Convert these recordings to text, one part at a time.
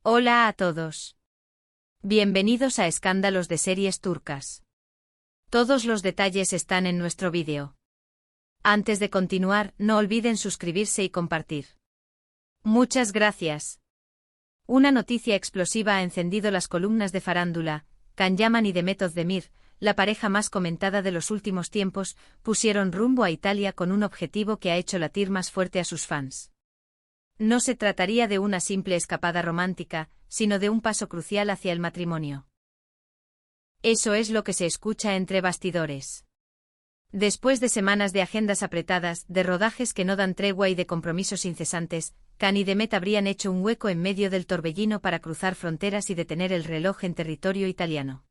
Hola a todos. Bienvenidos a Escándalos de Series Turcas. Todos los detalles están en nuestro vídeo. Antes de continuar, no olviden suscribirse y compartir. Muchas gracias. Una noticia explosiva ha encendido las columnas de farándula. Can Yaman y Demet Özdemir, la pareja más comentada de los últimos tiempos, pusieron rumbo a Italia con un objetivo que ha hecho latir más fuerte a sus fans. No se trataría de una simple escapada romántica, sino de un paso crucial hacia el matrimonio. Eso es lo que se escucha entre bastidores. Después de semanas de agendas apretadas, de rodajes que no dan tregua y de compromisos incesantes, Can y Demet habrían hecho un hueco en medio del torbellino para cruzar fronteras y detener el reloj en territorio italiano.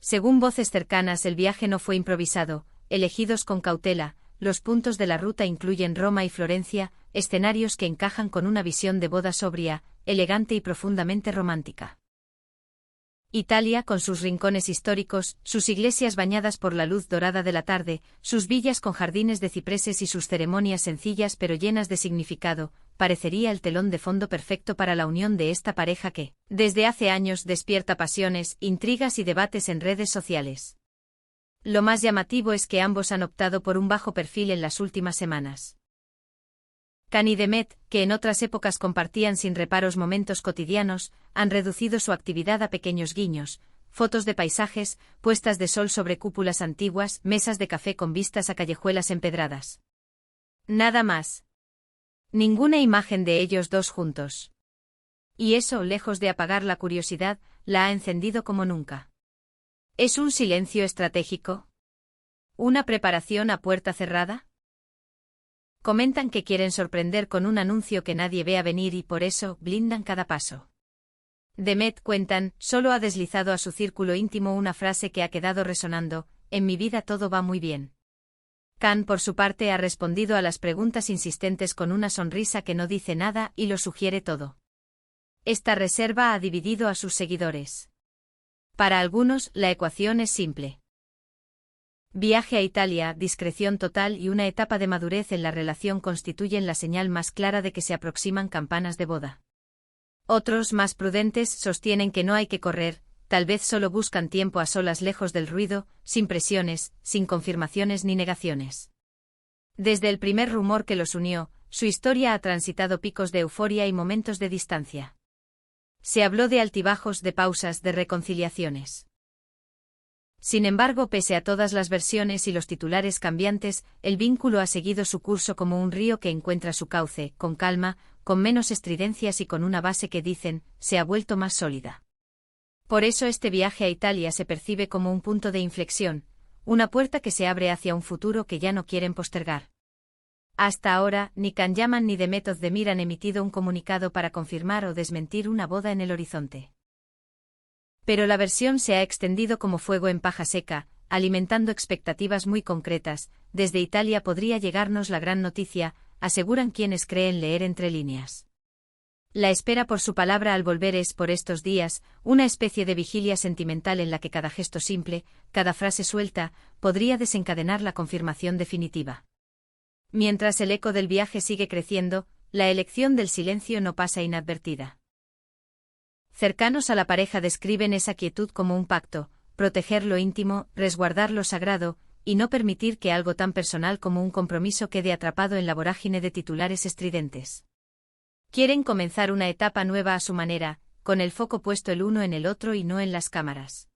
Según voces cercanas, el viaje no fue improvisado, elegidos con cautela. Los puntos de la ruta incluyen Roma y Florencia, escenarios que encajan con una visión de boda sobria, elegante y profundamente romántica. Italia, con sus rincones históricos, sus iglesias bañadas por la luz dorada de la tarde, sus villas con jardines de cipreses y sus ceremonias sencillas pero llenas de significado, parecería el telón de fondo perfecto para la unión de esta pareja que, desde hace años, despierta pasiones, intrigas y debates en redes sociales. Lo más llamativo es que ambos han optado por un bajo perfil en las últimas semanas. Can y Demet, que en otras épocas compartían sin reparos momentos cotidianos, han reducido su actividad a pequeños guiños, fotos de paisajes, puestas de sol sobre cúpulas antiguas, mesas de café con vistas a callejuelas empedradas. Nada más. Ninguna imagen de ellos dos juntos. Y eso, lejos de apagar la curiosidad, la ha encendido como nunca. ¿Es un silencio estratégico? ¿Una preparación a puerta cerrada? Comentan que quieren sorprender con un anuncio que nadie vea venir y por eso blindan cada paso. Demet, cuentan, solo ha deslizado a su círculo íntimo una frase que ha quedado resonando: en mi vida todo va muy bien. Can, por su parte, ha respondido a las preguntas insistentes con una sonrisa que no dice nada y lo sugiere todo. Esta reserva ha dividido a sus seguidores. Para algunos, la ecuación es simple. Viaje a Italia, discreción total y una etapa de madurez en la relación constituyen la señal más clara de que se aproximan campanas de boda. Otros, más prudentes, sostienen que no hay que correr, tal vez solo buscan tiempo a solas lejos del ruido, sin presiones, sin confirmaciones ni negaciones. Desde el primer rumor que los unió, su historia ha transitado picos de euforia y momentos de distancia. Se habló de altibajos, de pausas, de reconciliaciones. Sin embargo, pese a todas las versiones y los titulares cambiantes, el vínculo ha seguido su curso como un río que encuentra su cauce, con calma, con menos estridencias y con una base que, dicen, se ha vuelto más sólida. Por eso este viaje a Italia se percibe como un punto de inflexión, una puerta que se abre hacia un futuro que ya no quieren postergar. Hasta ahora, ni Can Yaman ni Demet Özdemir han emitido un comunicado para confirmar o desmentir una boda en el horizonte. Pero la versión se ha extendido como fuego en paja seca, alimentando expectativas muy concretas. Desde Italia podría llegarnos la gran noticia, aseguran quienes creen leer entre líneas. La espera por su palabra al volver es, por estos días, una especie de vigilia sentimental en la que cada gesto simple, cada frase suelta, podría desencadenar la confirmación definitiva. Mientras el eco del viaje sigue creciendo, la elección del silencio no pasa inadvertida. Cercanos a la pareja describen esa quietud como un pacto: proteger lo íntimo, resguardar lo sagrado, y no permitir que algo tan personal como un compromiso quede atrapado en la vorágine de titulares estridentes. Quieren comenzar una etapa nueva a su manera, con el foco puesto el uno en el otro y no en las cámaras.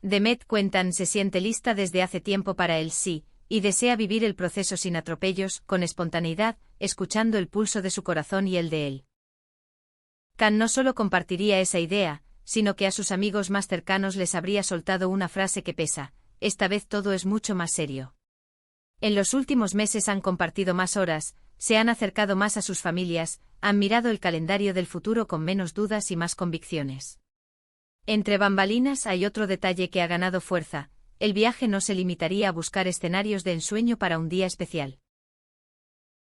Demet, cuentan, se siente lista desde hace tiempo para el sí, y desea vivir el proceso sin atropellos, con espontaneidad, escuchando el pulso de su corazón y el de él. Can no solo compartiría esa idea, sino que a sus amigos más cercanos les habría soltado una frase que pesa: esta vez todo es mucho más serio. En los últimos meses han compartido más horas, se han acercado más a sus familias, han mirado el calendario del futuro con menos dudas y más convicciones. Entre bambalinas hay otro detalle que ha ganado fuerza: el viaje no se limitaría a buscar escenarios de ensueño para un día especial.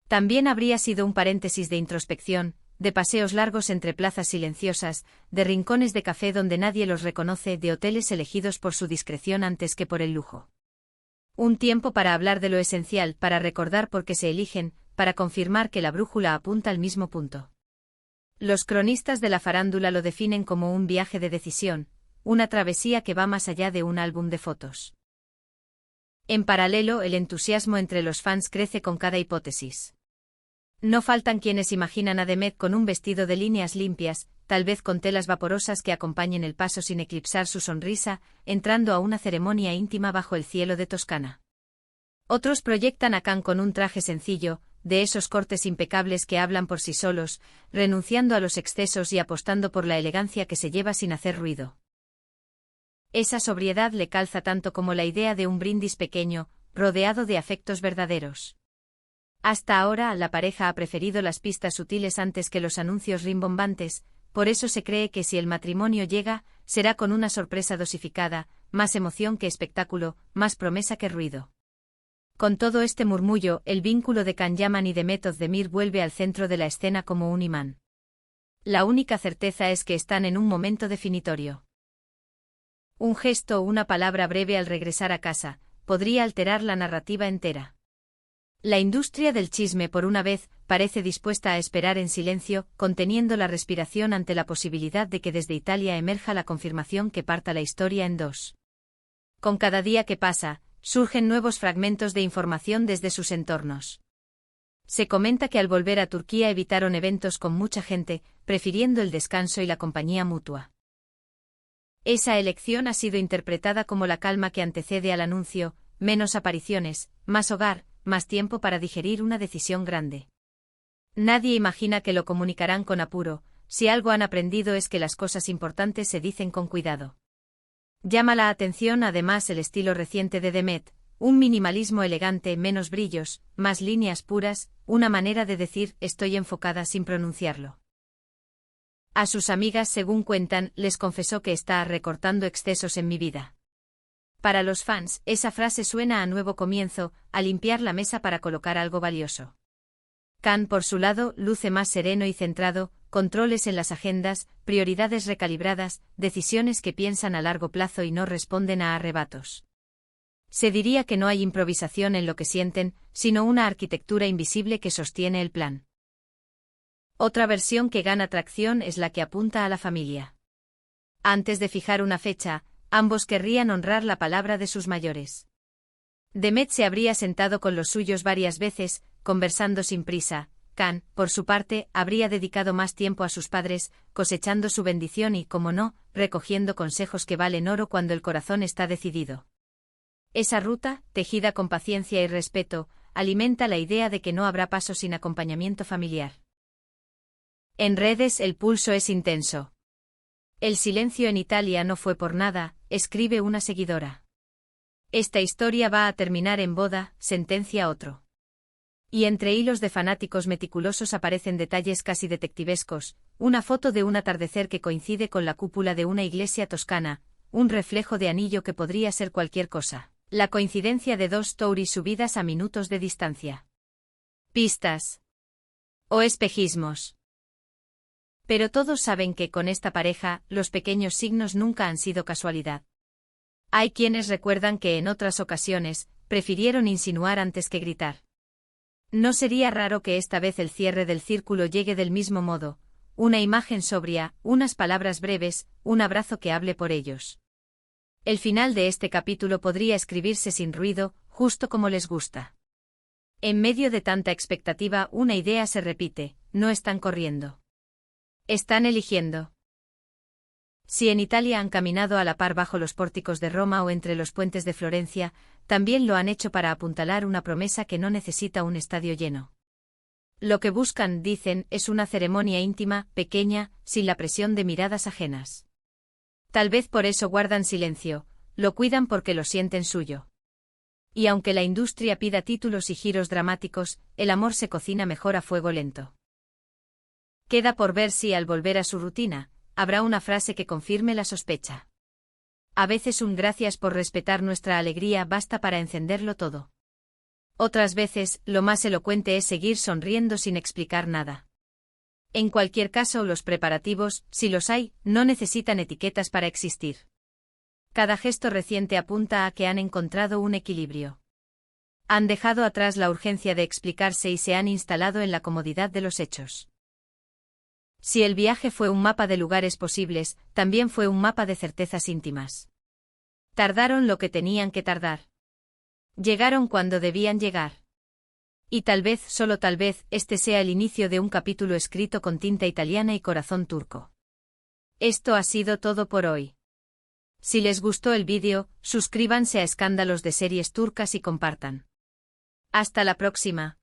También habría sido un paréntesis de introspección, de paseos largos entre plazas silenciosas, de rincones de café donde nadie los reconoce, de hoteles elegidos por su discreción antes que por el lujo. Un tiempo para hablar de lo esencial, para recordar por qué se eligen, para confirmar que la brújula apunta al mismo punto. Los cronistas de la farándula lo definen como un viaje de decisión, una travesía que va más allá de un álbum de fotos. En paralelo, el entusiasmo entre los fans crece con cada hipótesis. No faltan quienes imaginan a Demet con un vestido de líneas limpias, tal vez con telas vaporosas que acompañen el paso sin eclipsar su sonrisa, entrando a una ceremonia íntima bajo el cielo de Toscana. Otros proyectan a Khan con un traje sencillo, de esos cortes impecables que hablan por sí solos, renunciando a los excesos y apostando por la elegancia que se lleva sin hacer ruido. Esa sobriedad le calza tanto como la idea de un brindis pequeño, rodeado de afectos verdaderos. Hasta ahora, la pareja ha preferido las pistas sutiles antes que los anuncios rimbombantes, por eso se cree que si el matrimonio llega, será con una sorpresa dosificada, más emoción que espectáculo, más promesa que ruido. Con todo este murmullo, el vínculo de Can Yaman y Demet Özdemir vuelve al centro de la escena como un imán. La única certeza es que están en un momento definitorio. Un gesto o una palabra breve al regresar a casa, podría alterar la narrativa entera. La industria del chisme por una vez, parece dispuesta a esperar en silencio, conteniendo la respiración ante la posibilidad de que desde Italia emerja la confirmación que parta la historia en dos. Con cada día que pasa, surgen nuevos fragmentos de información desde sus entornos. Se comenta que al volver a Turquía evitaron eventos con mucha gente, prefiriendo el descanso y la compañía mutua. Esa elección ha sido interpretada como la calma que antecede al anuncio, menos apariciones, más hogar, más tiempo para digerir una decisión grande. Nadie imagina que lo comunicarán con apuro, si algo han aprendido es que las cosas importantes se dicen con cuidado. Llama la atención además el estilo reciente de Demet, un minimalismo elegante, menos brillos, más líneas puras, una manera de decir estoy enfocada sin pronunciarlo. A sus amigas, según cuentan, les confesó que está recortando excesos en mi vida. Para los fans, esa frase suena a nuevo comienzo, a limpiar la mesa para colocar algo valioso. Khan, por su lado, luce más sereno y centrado, controles en las agendas, prioridades recalibradas, decisiones que piensan a largo plazo y no responden a arrebatos. Se diría que no hay improvisación en lo que sienten, sino una arquitectura invisible que sostiene el plan. Otra versión que gana tracción es la que apunta a la familia. Antes de fijar una fecha, ambos querrían honrar la palabra de sus mayores. Demet se habría sentado con los suyos varias veces, conversando sin prisa. Khan, por su parte, habría dedicado más tiempo a sus padres, cosechando su bendición y, como no, recogiendo consejos que valen oro cuando el corazón está decidido. Esa ruta, tejida con paciencia y respeto, alimenta la idea de que no habrá paso sin acompañamiento familiar. En redes el pulso es intenso. El silencio en Italia no fue por nada, escribe una seguidora. Esta historia va a terminar en boda, sentencia otro. Y entre hilos de fanáticos meticulosos aparecen detalles casi detectivescos, una foto de un atardecer que coincide con la cúpula de una iglesia toscana, un reflejo de anillo que podría ser cualquier cosa, la coincidencia de dos Touris subidas a minutos de distancia. Pistas. O espejismos. Pero todos saben que con esta pareja, los pequeños signos nunca han sido casualidad. Hay quienes recuerdan que en otras ocasiones, prefirieron insinuar antes que gritar. No sería raro que esta vez el cierre del círculo llegue del mismo modo, una imagen sobria, unas palabras breves, un abrazo que hable por ellos. El final de este capítulo podría escribirse sin ruido, justo como les gusta. En medio de tanta expectativa, una idea se repite: no están corriendo. Están eligiendo. Si en Italia han caminado a la par bajo los pórticos de Roma o entre los puentes de Florencia, también lo han hecho para apuntalar una promesa que no necesita un estadio lleno. Lo que buscan, dicen, es una ceremonia íntima, pequeña, sin la presión de miradas ajenas. Tal vez por eso guardan silencio, lo cuidan porque lo sienten suyo. Y aunque la industria pida títulos y giros dramáticos, el amor se cocina mejor a fuego lento. Queda por ver si, al volver a su rutina, habrá una frase que confirme la sospecha. A veces un gracias por respetar nuestra alegría basta para encenderlo todo. Otras veces, lo más elocuente es seguir sonriendo sin explicar nada. En cualquier caso, los preparativos, si los hay, no necesitan etiquetas para existir. Cada gesto reciente apunta a que han encontrado un equilibrio. Han dejado atrás la urgencia de explicarse y se han instalado en la comodidad de los hechos. Si el viaje fue un mapa de lugares posibles, también fue un mapa de certezas íntimas. Tardaron lo que tenían que tardar. Llegaron cuando debían llegar. Y tal vez, solo tal vez, este sea el inicio de un capítulo escrito con tinta italiana y corazón turco. Esto ha sido todo por hoy. Si les gustó el vídeo, suscríbanse a Escándalos de Series Turcas y compartan. Hasta la próxima.